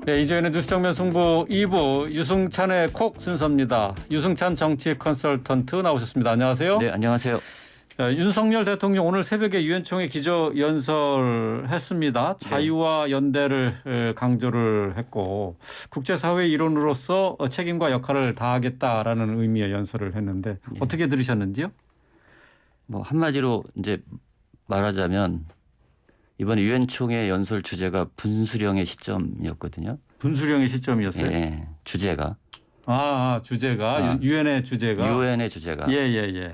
네, 이제는 뉴스 정면 승부 2부 유승찬의 콕 순서입니다. 유승찬 정치 컨설턴트 나오셨습니다. 안녕하세요. 네, 안녕하세요. 자, 윤석열 대통령 오늘 새벽에 유엔총회 기조연설했습니다. 자유와 연대를 강조를 했고 국제사회 일원으로서 책임과 역할을 다하겠다라는 의미의 연설을 했는데 어떻게 들으셨는지요? 뭐 한마디로 이제 말하자면 이번 유엔총회 연설 주제가 분수령의 시점이었거든요. 분수령의 시점이었어요. 예, 주제가. 주제가 유엔의 주제가. 유엔의 주제가. 예.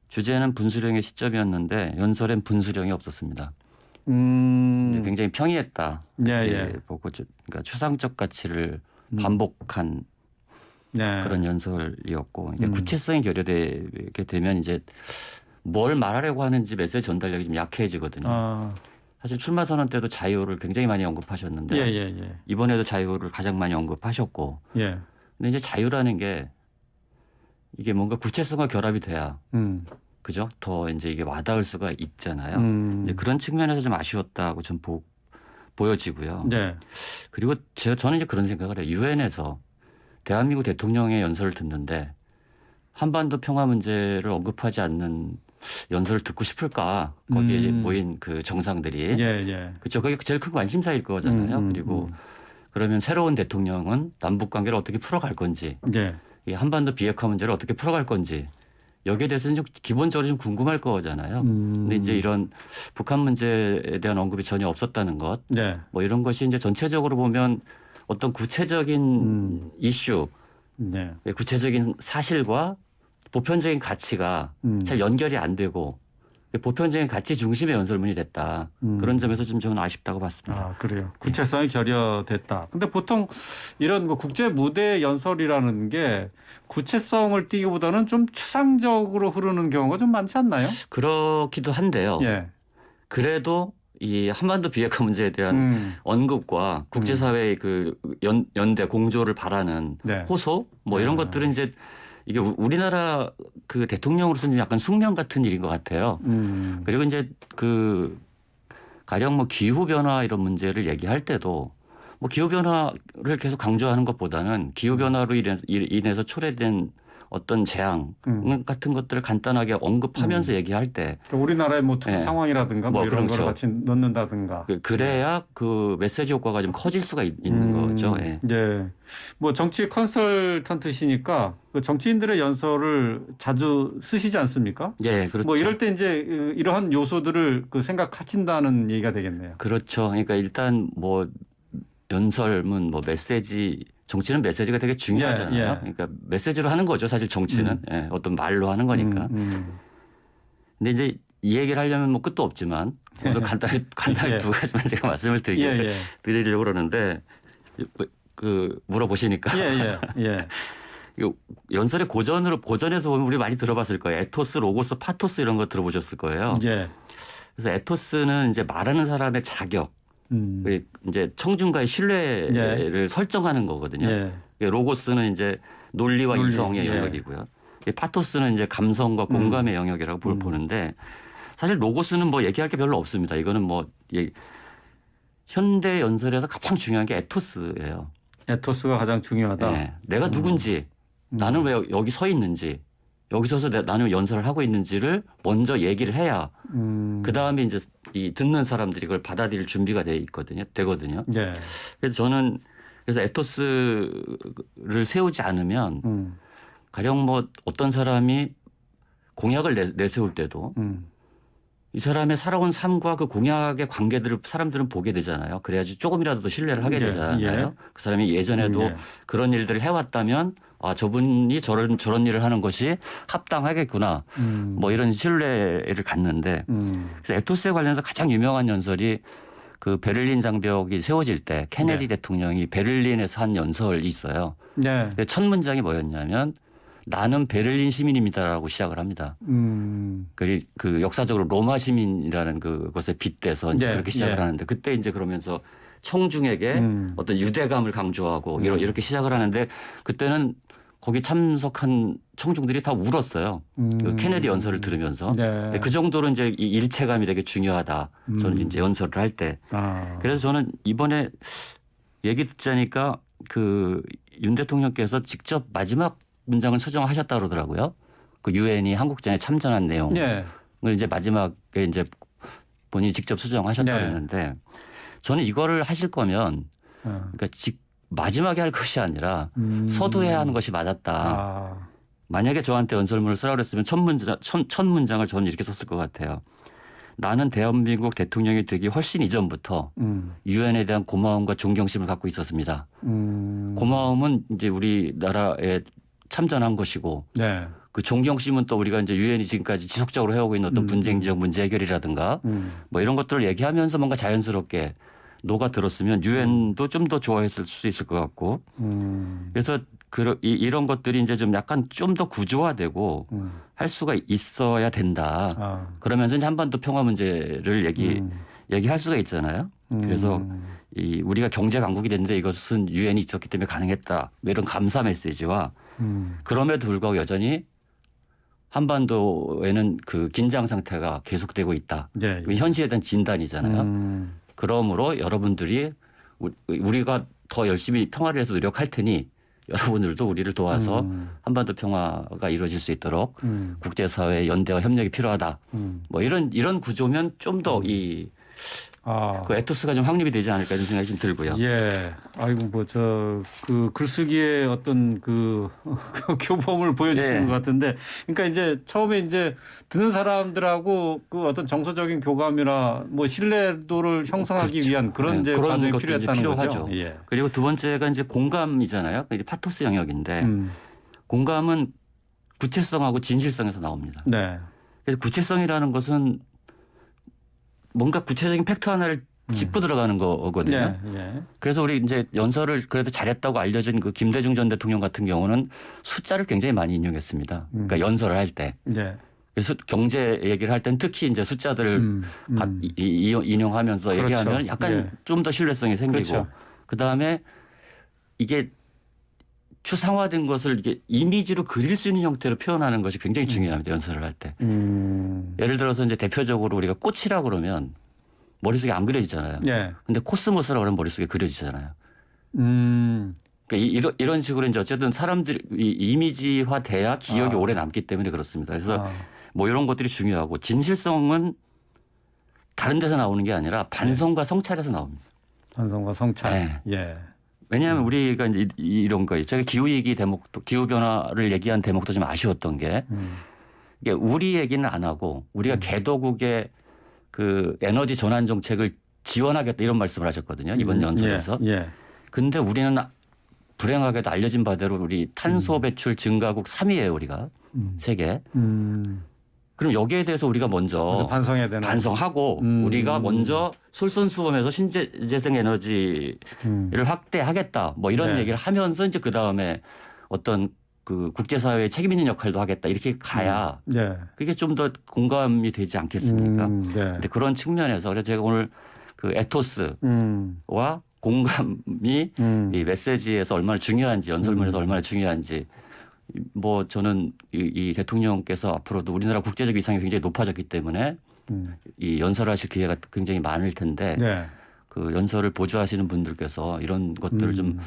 주제는 분수령의 시점이었는데 연설엔 분수령이 없었습니다. 굉장히 평이했다. 보고 그러니까 추상적 가치를 반복한 그런 연설이었고 이게 구체성이 결여되게 되면 이제 뭘 말하려고 하는지 메시지 전달력이 좀 약해지거든요. 사실 출마 선언 때도 자유를 굉장히 많이 언급하셨는데 이번에도 자유를 가장 많이 언급하셨고 근데 이제 자유라는 게 이게 뭔가 구체성과 결합이 돼야 그죠? 더 이제 이게 와닿을 수가 있잖아요. 이제 그런 측면에서 좀 아쉬웠다고 좀 보여지고요. 그리고 저는 이제 그런 생각을 해요. 유엔에서 대한민국 대통령의 연설을 듣는데 한반도 평화 문제를 언급하지 않는 연설을 듣고 싶을까? 거기에 이제 모인 그 정상들이. 그렇죠. 그게 제일 큰 관심사일 거잖아요. 그리고 그러면 새로운 대통령은 남북 관계를 어떻게 풀어갈 건지, 이 한반도 비핵화 문제를 어떻게 풀어갈 건지 여기에 대해서는 좀 기본적으로 좀 궁금할 거잖아요. 근데 이제 이런 북한 문제에 대한 언급이 전혀 없었다는 것, 뭐 이런 것이 이제 전체적으로 보면 어떤 구체적인 이슈, 구체적인 사실과 보편적인 가치가 잘 연결이 안 되고 보편적인 가치 중심의 연설문이 됐다. 그런 점에서 좀 저는 아쉽다고 봤습니다. 그래요. 구체성이 결여됐다. 근데 보통 이런 뭐 국제 무대 연설이라는 게 구체성을 띠기보다는 좀 추상적으로 흐르는 경우가 좀 많지 않나요? 그렇기도 한데요. 그래도 이 한반도 비핵화 문제에 대한 언급과 국제사회의 그 연대 공조를 바라는 호소 뭐 이런 것들은 이제 이게 우리나라 그 대통령으로서는 약간 숙명 같은 일인 것 같아요. 그리고 이제 그 가령 뭐 기후 변화 이런 문제를 얘기할 때도 뭐 기후 변화를 계속 강조하는 것보다는 기후 변화로 인해서 초래된 어떤 재앙 같은 것들을 간단하게 언급하면서 얘기할 때 우리나라의 뭐 특수 상황이라든가 뭐 이런 거를 같이 넣는다든가 그래야 그 메시지 효과가 좀 커질 수가 있는 거죠. 뭐 정치 컨설턴트시니까 그 정치인들의 연설을 자주 쓰시지 않습니까? 그렇죠. 뭐 이럴 때 이제 이러한 요소들을 그 생각하신다는 얘기가 되겠네요. 그렇죠. 그러니까 일단 뭐 연설문 뭐 메시지 정치는 메시지가 되게 중요하잖아요. 그러니까 메시지로 하는 거죠. 사실 정치는 어떤 말로 하는 거니까. 근데 이제 이 얘기를 하려면 뭐 끝도 없지만 오늘 간단히 두 가지만 제가 말씀을 드리려고 그러는데 그 물어보시니까 연설의 고전에서 보면 우리 많이 들어봤을 거예요. 에토스, 로고스, 파토스 이런 거 들어보셨을 거예요. 그래서 에토스는 이제 말하는 사람의 자격. 이제 청중과의 신뢰를 설정하는 거거든요. 로고스는 이제 논리와 이성의 영역이고요. 파토스는 이제 감성과 공감의 영역이라고 보는데 사실 로고스는 뭐 얘기할 게 별로 없습니다. 이거는 뭐 현대 연설에서 가장 중요한 게 에토스예요. 에토스가 가장 중요하다. 내가 누군지, 나는 왜 여기 서 있는지, 여기 서서 나는 연설을 하고 있는지를 먼저 얘기를 해야 그 다음에 이제 이 듣는 사람들이 그걸 받아들일 준비가 되거든요. 그래서 저는 에토스를 세우지 않으면 가령 뭐 어떤 사람이 공약을 내세울 때도 이 사람의 살아온 삶과 그 공약의 관계들을 사람들은 보게 되잖아요. 그래야지 조금이라도 더 신뢰를 하게 되잖아요. 그 사람이 예전에도 그런 일들을 해왔다면 저분이 저런 일을 하는 것이 합당하겠구나. 뭐 이런 신뢰를 갖는데 그래서 에토스에 관련해서 가장 유명한 연설이 그 베를린 장벽이 세워질 때 케네디 대통령이 베를린에서 한 연설이 있어요. 첫 문장이 뭐였냐면 나는 베를린 시민입니다라고 시작을 합니다. 그 역사적으로 로마 시민이라는 그것에 빗대서 이제 그렇게 시작을 하는데 그때 이제 그러면서 청중에게 어떤 유대감을 강조하고 이렇게 시작을 하는데 그때는 거기 참석한 청중들이 다 울었어요. 그 케네디 연설을 들으면서. 그 정도로 이제 이 일체감이 되게 중요하다. 저는 이제 연설을 할 때. 그래서 저는 이번에 얘기 듣자니까 그 윤 대통령께서 직접 마지막 문장을 수정하셨다 그러더라고요. 그 유엔이 한국전에 참전한 내용을 네. 이제 마지막에 이제 본인이 직접 수정하셨다 네. 그랬는데 저는 이거를 하실 거면 그러니까 마지막에 할 것이 아니라 서두에 하는 것이 맞았다. 아. 만약에 저한테 연설문을 쓰라고 그랬으면 첫 문장을 저는 이렇게 썼을 것 같아요. 나는 대한민국 대통령이 되기 훨씬 이전부터 유엔에 대한 고마움과 존경심을 갖고 있었습니다. 고마움은 이제 우리나라에 참전한 것이고 네. 그 존경심은 또 우리가 이제 유엔이 지금까지 지속적으로 해오고 있는 어떤 분쟁 지역 문제 해결이라든가 뭐 이런 것들을 얘기하면서 뭔가 자연스럽게 녹아 들었으면 유엔도 좀 더 좋아했을 수 있을 것 같고 그래서 이런 것들이 이제 좀 약간 좀 더 구조화되고 할 수가 있어야 된다. 아. 그러면서 이제 한반도 평화 문제를 얘기할 수가 있잖아요. 그래서 우리가 경제 강국이 됐는데 이것은 유엔이 있었기 때문에 가능했다. 뭐 이런 감사 메시지와 그럼에도 불구하고 여전히 한반도에는 그 긴장 상태가 계속되고 있다. 네. 현실에 대한 진단이잖아요. 그러므로 여러분들이 우리가 더 열심히 평화를 위해서 노력할 테니 여러분들도 우리를 도와서 한반도 평화가 이루어질 수 있도록 국제사회의 연대와 협력이 필요하다. 뭐 이런 구조면 좀 더 그 에토스가 좀 확립이 되지 않을까 이런 생각이 좀 들고요. 예. 아이고 뭐 그 글쓰기의 어떤 그 교범을 보여주시는 네. 것 같은데, 그러니까 이제 처음에 이제 듣는 사람들하고 그 어떤 정서적인 교감이나 뭐 신뢰도를 형성하기 그렇죠. 위한 그런 이제 그런 과정이 것도 필요했다는 이제 필요하죠. 거죠. 예. 그리고 두 번째가 이제 공감이잖아요. 이제 파토스 영역인데 공감은 구체성하고 진실성에서 나옵니다. 네. 그래서 구체성이라는 것은 뭔가 구체적인 팩트 하나를 짚고 들어가는 거거든요. 네. 예. 그래서 우리 이제 연설을 그래도 잘했다고 알려진 그 김대중 전 대통령 같은 경우는 숫자를 굉장히 많이 인용했습니다. 그러니까 연설을 할 때. 네. 그래서 경제 얘기를 할 땐 특히 이제 숫자들을 인용하면서 그렇죠. 얘기하면 약간 예. 좀 더 신뢰성이 생기고 그렇죠. 그다음에 이게 추상화된 것을 이게 이미지로 그릴 수 있는 형태로 표현하는 것이 굉장히 중요합니다. 연설을 할 때. 예를 들어서 이제 대표적으로 우리가 꽃이라고 그러면 머릿속에 안 그려지잖아요. 예. 근데 코스모스라고 그러면 머릿속에 그려지잖아요. 음. 그러니까 이런 식으로 이제 어쨌든 사람들이 이미지화 돼야 기억이 오래 남기 때문에 그렇습니다. 그래서 뭐 이런 것들이 중요하고 진실성은 다른 데서 나오는 게 아니라 반성과 성찰에서 나옵니다. 반성과 성찰. 네. 예. 왜냐하면 우리가 이제 이런 거, 제가 기후위기 대목도, 기후변화를 얘기한 대목도 좀 아쉬웠던 게 이게 우리 얘기는 안 하고 우리가 개도국의 그 에너지 전환 정책을 지원하겠다 이런 말씀을 하셨거든요. 이번 연설에서. 예. 근데 우리는 불행하게도 알려진 바대로 우리 탄소 배출 증가국 3위예요, 우리가. 세계. 그럼 여기에 대해서 우리가 먼저 반성해야 되나? 반성하고 우리가 먼저 솔선수범해서 신재생 에너지를 확대하겠다. 뭐 이런 네. 얘기를 하면서 이제 그 다음에 어떤 그 국제사회에 책임 있는 역할도 하겠다. 이렇게 가야 네. 그게 좀 더 공감이 되지 않겠습니까? 네. 근데 그런 측면에서 그래서 제가 오늘 그 에토스와 공감이 이 메시지에서 얼마나 중요한지 연설문에서 얼마나 중요한지 뭐 저는 이 대통령께서 앞으로도 우리나라 국제적 위상이 굉장히 높아졌기 때문에 이 연설하실 기회가 굉장히 많을 텐데 네. 그 연설을 보조하시는 분들께서 이런 것들을 좀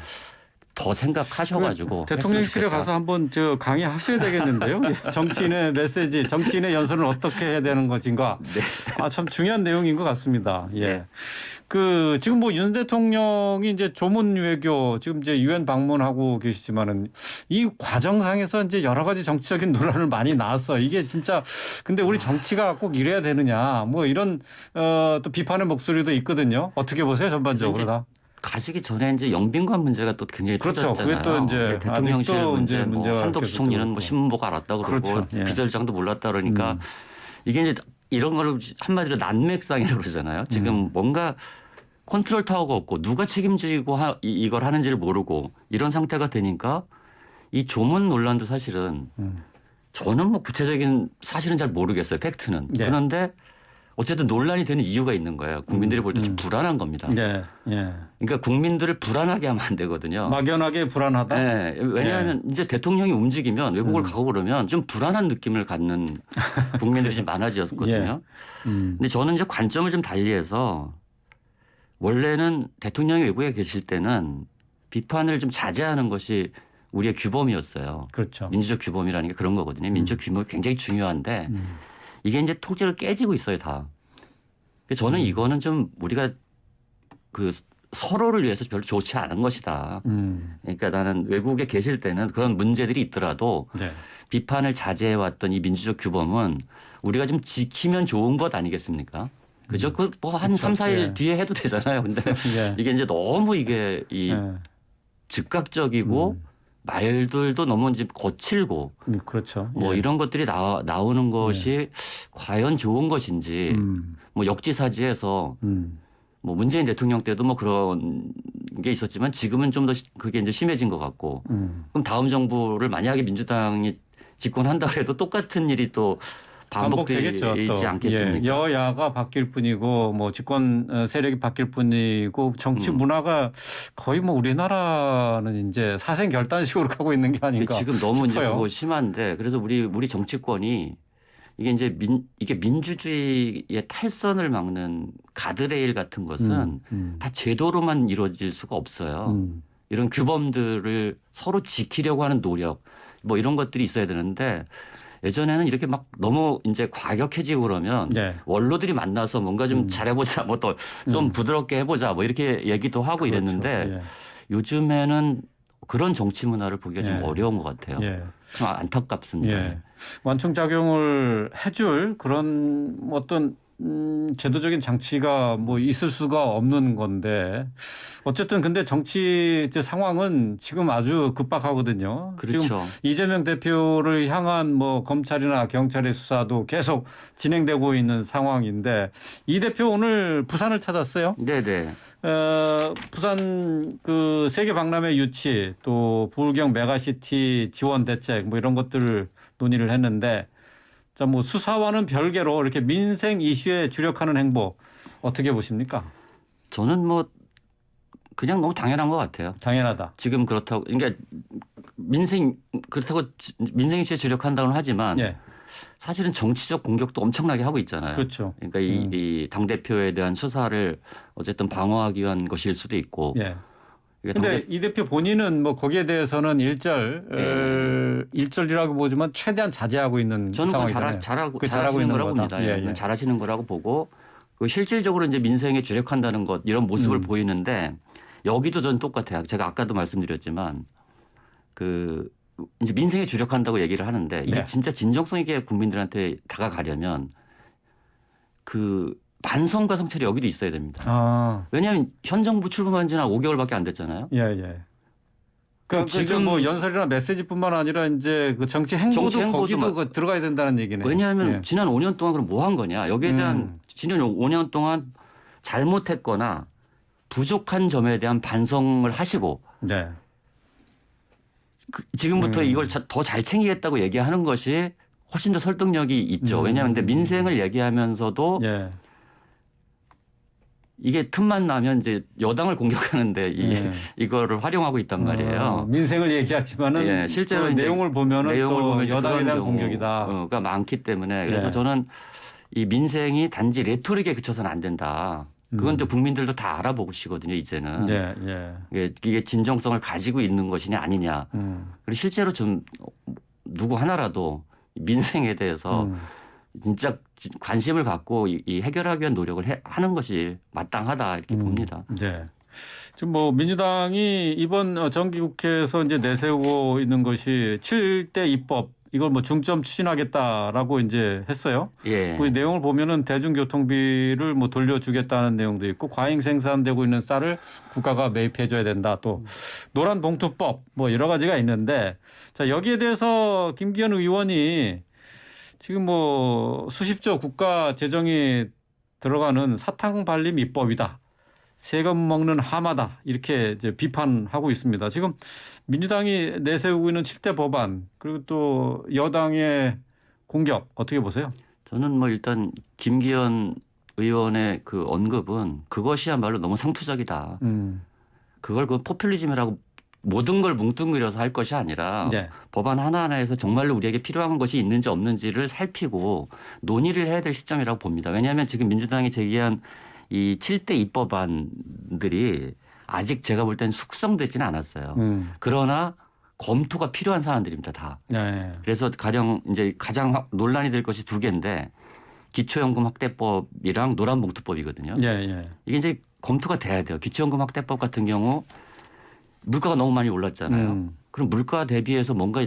더 생각하셔가지고 대통령실에 가서 한번 저 강의하셔야 되겠는데요. 정치인의 메시지, 정치인의 연설은 어떻게 해야 되는 것인가. 네. 참 중요한 내용인 것 같습니다. 예. 네. 그 지금 뭐 윤 대통령이 이제 조문 외교 지금 이제 유엔 방문하고 계시지만은 이 과정상에서 이제 여러 가지 정치적인 논란을 많이 나왔어. 이게 진짜 근데 우리 정치가 꼭 이래야 되느냐 뭐 이런 또 비판의 목소리도 있거든요. 어떻게 보세요 전반적으로 다? 가시기 전에 이제 영빈관 문제가 또 굉장히 그렇죠. 터졌잖아요. 그게 또 이제 대통령실 문제, 뭐 문제가 한덕수 총리는 뭐 신문보고 알았다 그러고 그렇죠. 예. 비서실장도 몰랐다 그러니까 이게 이제 이런 거를 한마디로 난맥상이라고 그러잖아요. 지금 뭔가 컨트롤 타워가 없고 누가 책임지고 이걸 하는지를 모르고 이런 상태가 되니까 이 조문 논란도 사실은 저는 뭐 구체적인 사실은 잘 모르겠어요. 팩트는. 네. 그런데 어쨌든 논란이 되는 이유가 있는 거예요. 국민들이 볼 때 좀 불안한 겁니다. 네. 예. 그러니까 국민들을 불안하게 하면 안 되거든요. 막연하게 불안하다. 네. 왜냐하면 이제 대통령이 움직이면 외국을 가고 그러면 좀 불안한 느낌을 갖는 국민들이 좀 많아졌거든요. 근데 저는 이제 관점을 좀 달리해서 원래는 대통령이 외국에 계실 때는 비판을 좀 자제하는 것이 우리의 규범이었어요. 그렇죠. 민주적 규범이라는 게 그런 거거든요. 민주적 규범이 굉장히 중요한데 이게 이제 통째로 깨지고 있어요, 다. 저는 이거는 좀 우리가 그 서로를 위해서 별로 좋지 않은 것이다. 그러니까 나는 외국에 계실 때는 그런 문제들이 있더라도 네. 비판을 자제해왔던 이 민주적 규범은 우리가 좀 지키면 좋은 것 아니겠습니까? 그죠? 그 뭐 한 3, 4일 예. 뒤에 해도 되잖아요. 근데 예. 이게 이제 너무 이게 이 예. 즉각적이고 말들도 너무 이제 거칠고 그렇죠. 뭐 예. 이런 것들이 나오는 것이 과연 좋은 것인지 뭐 역지사지해서 뭐 문재인 대통령 때도 뭐 그런 게 있었지만 지금은 좀 더 그게 이제 심해진 것 같고 그럼 다음 정부를 만약에 민주당이 집권한다 해도 똑같은 일이 또 반복되겠죠. 반복되지 않겠습니까? 예. 여야가 바뀔 뿐이고 뭐 집권 세력이 바뀔 뿐이고 정치 문화가 거의 뭐 우리나라는 이제 사생결단식으로 가고 있는 게 아닌가 지금 너무 싶어요. 이제 그거 심한데 그래서 우리 정치권이 이게 이제 이게 민주주의의 탈선을 막는 가드레일 같은 것은 다 제도로만 이루어질 수가 없어요. 이런 규범들을 서로 지키려고 하는 노력 뭐 이런 것들이 있어야 되는데 예전에는 이렇게 막 너무 이제 과격해지고 그러면 네. 원로들이 만나서 뭔가 좀 잘해보자 뭐 더 좀 부드럽게 해보자 뭐 이렇게 얘기도 하고 그렇죠. 이랬는데 예. 요즘에는 그런 정치 문화를 보기가 좀 예. 어려운 것 같아요. 예. 참 안타깝습니다. 예. 완충작용을 해줄 그런 어떤 제도적인 장치가 뭐 있을 수가 없는 건데 어쨌든 근데 정치 이제 상황은 지금 아주 급박하거든요. 그렇죠. 지금 이재명 대표를 향한 뭐 검찰이나 경찰의 수사도 계속 진행되고 있는 상황인데 이 대표 오늘 부산을 찾았어요. 네네. 부산 그 세계 박람회 유치 또 부울경 메가시티 지원 대책 뭐 이런 것들을 논의를 했는데 자, 뭐 수사와는 별개로 이렇게 민생 이슈에 주력하는 행보 어떻게 보십니까? 저는 뭐 그냥 너무 당연한 것 같아요. 당연하다. 지금 그렇다고 그러니까 그렇다고 민생 이슈에 주력한다고는 하지만 예. 사실은 정치적 공격도 엄청나게 하고 있잖아요. 그렇죠. 그러니까 이 당대표에 대한 수사를 어쨌든 방어하기 위한 것일 수도 있고. 예. 근데 이 대표 본인은 뭐 거기에 대해서는 일절이라고 보지만 최대한 자제하고 있는 저는 상황이잖아요. 잘하시는 거라고 봅니다. 예. 잘하시는 거라고 보고 실질적으로 이제 민생에 주력한다는 것 이런 모습을 보이는데 여기도 전 똑같아요. 제가 아까도 말씀드렸지만 그 이제 민생에 주력한다고 얘기를 하는데 이게 네. 진짜 진정성 있게 국민들한테 다가가려면 그 반성과 성찰이 여기도 있어야 됩니다. 아. 왜냐하면 현 정부 출범한 지는 5개월밖에 안 됐잖아요. 예, 예. 그 지금 뭐 연설이나 메시지뿐만 아니라 이제 그 정치 행보도 거기도 들어가야 된다는 얘기네요. 왜냐하면 예. 지난 5년 동안 그럼 뭐 한 거냐. 여기에 대한 지난 5년 동안 잘못했거나 부족한 점에 대한 반성을 하시고 네. 지금부터 이걸 더 잘 챙기겠다고 얘기하는 것이 훨씬 더 설득력이 있죠. 왜냐하면 근데 민생을 얘기하면서도 예. 이게 틈만 나면 이제 여당을 공격하는데 이거를 활용하고 있단 말이에요. 민생을 얘기하지만은 예, 실제로 그 내용을 보면은 또 여당에 대한 공격이다. 가 많기 때문에 그래서 예. 저는 이 민생이 단지 레토릭에 그쳐서는 안 된다. 그건 또 국민들도 다 알아보시거든요, 이제는. 예, 예. 이게 진정성을 가지고 있는 것이냐 아니냐. 그리고 실제로 좀 누구 하나라도 민생에 대해서 진짜 관심을 갖고 이 해결하기 위한 노력을 하는 것이 마땅하다 이렇게 봅니다. 네. 지금 뭐 민주당이 이번 정기국회에서 이제 내세우고 있는 것이 7대 입법 이걸 뭐 중점 추진하겠다라고 이제 했어요. 예. 그 내용을 보면은 대중교통비를 뭐 돌려주겠다는 내용도 있고 과잉 생산되고 있는 쌀을 국가가 매입해줘야 된다. 또 노란 봉투법 뭐 여러 가지가 있는데 자 여기에 대해서 김기현 의원이 지금 뭐 수십조 국가 재정이 들어가는 사탕 발림 입법이다. 세금 먹는 하마다 이렇게 이제 비판하고 있습니다. 지금 민주당이 내세우고 있는 7대 법안 그리고 또 여당의 공격 어떻게 보세요? 저는 뭐 일단 김기현 의원의 그 언급은 그것이야말로 너무 상투적이다. 그걸 그 포퓰리즘이라고 모든 걸 뭉뚱그려서 할 것이 아니라 네. 법안 하나하나에서 정말로 우리에게 필요한 것이 있는지 없는지를 살피고 논의를 해야 될 시점이라고 봅니다. 왜냐하면 지금 민주당이 제기한 이 7대 입법안들이 아직 제가 볼 땐 숙성되지는 않았어요. 그러나 검토가 필요한 사안들입니다, 다. 네. 그래서 가령 이제 가장 논란이 될 것이 두 개인데 기초연금 확대법이랑 노란봉투법이거든요. 이게 이제 검토가 돼야 돼요. 기초연금 확대법 같은 경우 물가가 너무 많이 올랐잖아요. 그럼 물가 대비해서 뭔가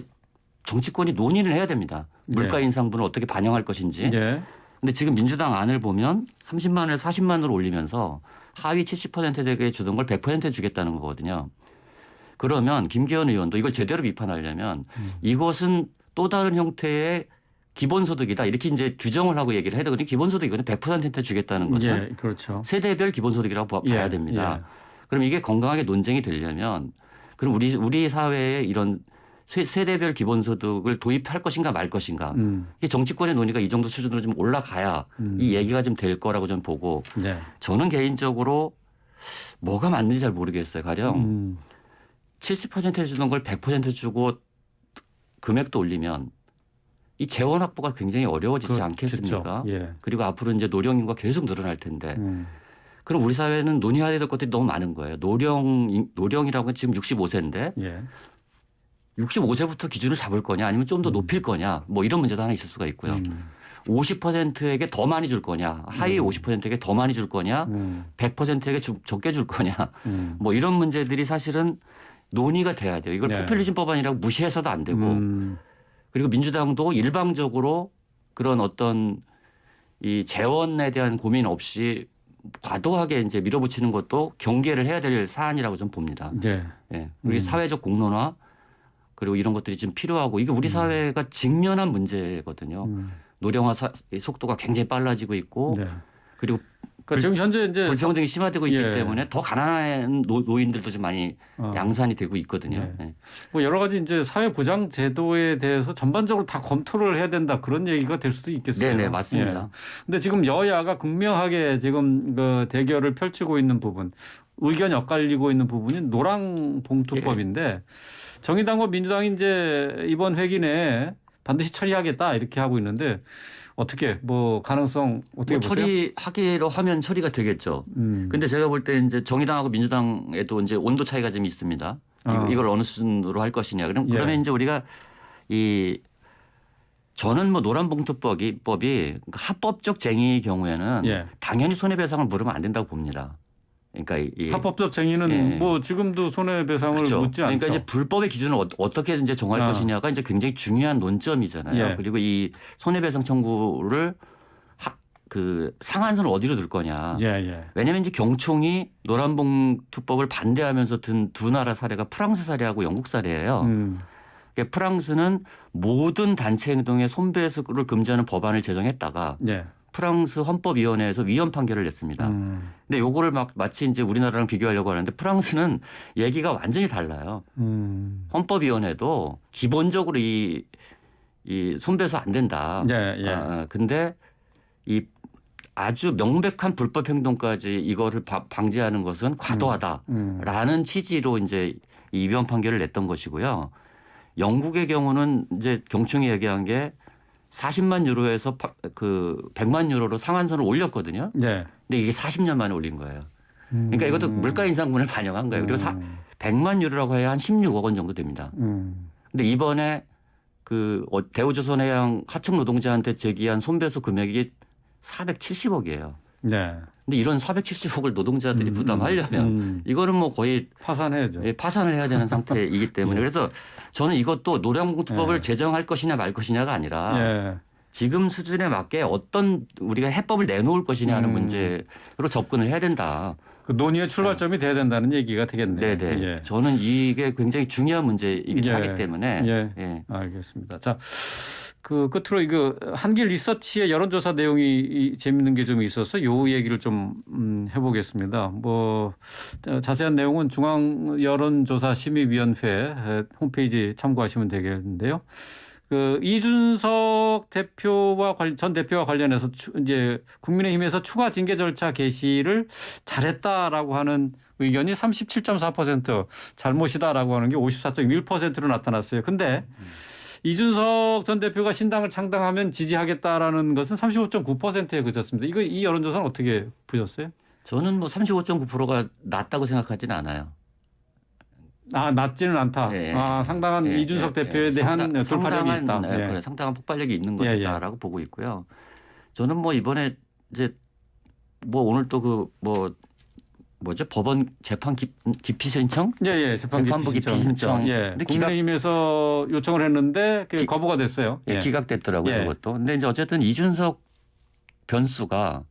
정치권이 논의를 해야 됩니다. 물가 인상분을 어떻게 반영할 것인지. 근데 지금 민주당 안을 보면 30만 원에서 40만 원으로 올리면서 하위 70% 되게 주던 걸 100% 주겠다는 거거든요. 그러면 김기현 의원도 이걸 제대로 비판하려면 이것은 또 다른 형태의 기본소득이다. 이렇게 이제 규정을 하고 얘기를 해야 되거든요. 기본소득이거든요. 100%한테 주겠다는 것은 그렇죠. 세대별 기본소득이라고 봐야 됩니다. 그럼 이게 건강하게 논쟁이 되려면 그럼 우리 사회에 이런 세대별 기본소득을 도입할 것인가 말 것인가. 이 정치권의 논의가 이 정도 수준으로 좀 올라가야 이 얘기가 좀 될 거라고 좀 보고 저는 개인적으로 뭐가 맞는지 잘 모르겠어요. 가령 70% 주던 걸 100% 주고 금액도 올리면 이 재원 확보가 굉장히 어려워지지 않겠습니까? 그리고 앞으로 이제 노령인구가 계속 늘어날 텐데 그럼 우리 사회는 논의해야 될 것들이 너무 많은 거예요. 노령이라고 지금 65세인데 65세부터 기준을 잡을 거냐 아니면 좀 더 높일 거냐 뭐 이런 문제도 하나 있을 수가 있고요. 50%에게 더 많이 줄 거냐 하위 50%에게 더 많이 줄 거냐 100%에게 적게 줄 거냐 뭐 이런 문제들이 사실은 논의가 돼야 돼요. 이걸 포퓰리즘 법안이라고 무시해서도 안 되고 그리고 민주당도 일방적으로 그런 어떤 이 재원에 대한 고민 없이 과도하게 이제 밀어붙이는 것도 경계를 해야 될 사안이라고 좀 봅니다. 우리 사회적 공론화 그리고 이런 것들이 좀 필요하고 이게 우리 사회가 직면한 문제거든요. 노령화 속도가 굉장히 빨라지고 있고 그리고 지금 현재 이제 불평등이 심화되고 있기 때문에 더 가난한 노인들도 좀 많이 양산이 되고 있거든요. 뭐 여러 가지 이제 사회 보장 제도에 대해서 전반적으로 다 검토를 해야 된다 그런 얘기가 될 수도 있겠어요. 네, 맞습니다. 근데 지금 여야가 극명하게 지금 그 대결을 펼치고 있는 부분, 의견이 엇갈리고 있는 부분이 노란봉투법인데 정의당과 민주당이 이제 이번 회기 내에 반드시 처리하겠다 이렇게 하고 있는데. 어떻게 뭐 가능성 어떻게 보세요? 처리하기로 하면 처리가 되겠죠. 근데 제가 볼 때 이제 정의당하고 민주당에도 이제 온도 차이가 좀 있습니다. 이걸 어느 수준으로 할 것이냐. 그러면 이제 우리가 저는 뭐 노란봉투법이 합법적 쟁의 경우에는 당연히 손해배상을 물으면 안 된다고 봅니다. 그러니까 이 합법적 쟁의는 뭐 지금도 손해배상을 묻지 않죠. 그러니까 이제 불법의 기준을 어떻게 이제 정할 것이냐가 이제 굉장히 중요한 논점이잖아요. 그리고 이 손해배상 청구를 그 상한선을 어디로 둘 거냐. 왜냐하면 이제 경총이 노란봉투법을 반대하면서 든 두 나라 사례가 프랑스 사례하고 영국 사례예요. 그러니까 프랑스는 모든 단체 행동에 손배수를 금지하는 법안을 제정했다가 프랑스 헌법위원회에서 위헌 판결을 냈습니다. 근데 요거를 마치 이제 우리나라랑 비교하려고 하는데 프랑스는 얘기가 완전히 달라요. 헌법위원회도 기본적으로 이 손배수 안 된다. 근데 이 아주 명백한 불법 행동까지 이거를 방지하는 것은 과도하다라는 취지로 이제 이 위헌 판결을 냈던 것이고요. 영국의 경우는 이제 경총이 얘기한 게 40만 유로에서 그 100만 유로로 상한선을 올렸거든요. 근데 이게 40년 만에 올린 거예요. 그러니까 이것도 물가 인상분을 반영한 거예요. 그리고 100만 유로라고 해야 한 16억 원 정도 됩니다. 근데 이번에 그 대우조선해양 하청 노동자한테 제기한 손배수 금액이 470억이에요. 근데 이런 470억을 노동자들이 부담하려면 이거는 뭐 거의 파산해야죠. 파산을 해야 되는 상태이기 때문에 그래서 저는 이것도 노란봉투법을 제정할 것이냐 말 것이냐가 아니라 지금 수준에 맞게 어떤 우리가 해법을 내놓을 것이냐 하는 문제로 접근을 해야 된다. 그 논의의 출발점이 돼야 된다는 얘기가 되겠네요. 저는 이게 굉장히 중요한 문제이기 하기 때문에. 알겠습니다. 자. 그 끝으로 이거 한길 리서치의 여론조사 내용이 재밌는 게 좀 있어서 요 얘기를 좀 해보겠습니다. 뭐 자세한 내용은 중앙여론조사심의위원회 홈페이지 참고하시면 되겠는데요. 그 이준석 대표와 전 대표와 관련해서 이제 국민의힘에서 추가 징계 절차 개시를 잘했다라고 하는 의견이 37.4%, 잘못이다라고 하는 게 54.1%로 나타났어요. 근데 이준석 전 대표가 신당을 창당하면 지지하겠다라는 것은 35.9%에 그쳤습니다. 이 여론조사는 어떻게 보셨어요? 저는 뭐 35.9%가 낮다고 생각하지는 않아요. 아, 낮지는 않다. 예. 상당한 이준석 대표에 대한 돌파력이 있다. 그래, 상당한 폭발력이 있는 것이다라고 보고 있고요. 저는 뭐 이번에 이제 뭐 오늘 또 뭐죠? 법원 재판 기피 신청? 재판부 기피 신청. 근데 국민의힘에서 요청을 했는데 거부가 됐어요. 기각됐더라고요, 그것도. 근데 이제 어쨌든 이준석 변수가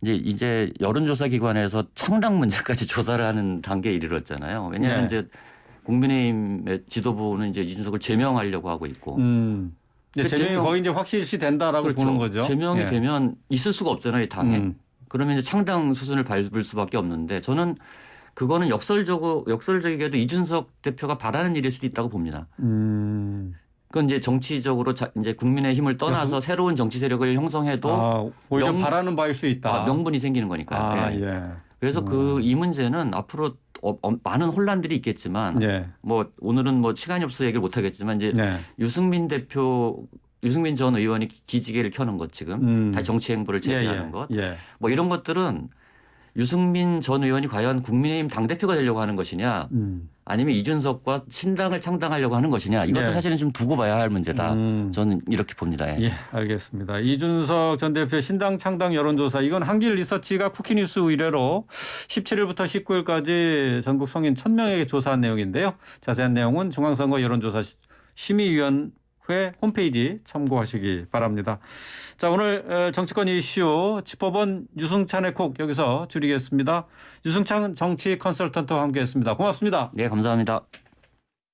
이제 여론조사 기관에서 창당 문제까지 조사를 하는 단계에 이르렀잖아요. 왜냐하면 이제 국민의힘의 지도부는 이제 이준석을 제명하려고 하고 있고. 제명이 거의 이제 확실시 된다라고 그렇죠. 보는 거죠. 제명이 되면 있을 수가 없잖아요, 이 당에. 그러면 이제 창당 수순을 밟을 수밖에 없는데 저는 그거는 역설적이게도 이준석 대표가 바라는 일일 수도 있다고 봅니다. 그건 이제 정치적으로 이제 국민의힘을 떠나서 새로운 정치 세력을 형성해도 오히려 바라는 바일 수 있다. 명분이 생기는 거니까요. 그래서 이 문제는 앞으로 많은 혼란들이 있겠지만 뭐 오늘은 뭐 시간이 없어서 얘기를 못 하겠지만 이제 유승민 전 의원이 기지개를 켜는 것 지금 다시 정치 행보를 재개하는 것 뭐 이런 것들은 유승민 전 의원이 과연 국민의힘 당대표가 되려고 하는 것이냐 아니면 이준석과 신당을 창당하려고 하는 것이냐 이것도 사실은 좀 두고 봐야 할 문제다. 저는 이렇게 봅니다. 알겠습니다. 이준석 전 대표 신당 창당 여론조사 이건 한길 리서치가 쿠키뉴스 의뢰로 17일부터 19일까지 전국 성인 1,000명에게 조사한 내용인데요. 자세한 내용은 중앙선거 여론조사 심의위원회 홈페이지 참고하시기 바랍니다. 자, 오늘 정치권 이슈 짚어본 유승찬의 콕 여기서 줄이겠습니다. 유승찬 정치 컨설턴트와 함께했습니다. 고맙습니다. 네, 감사합니다.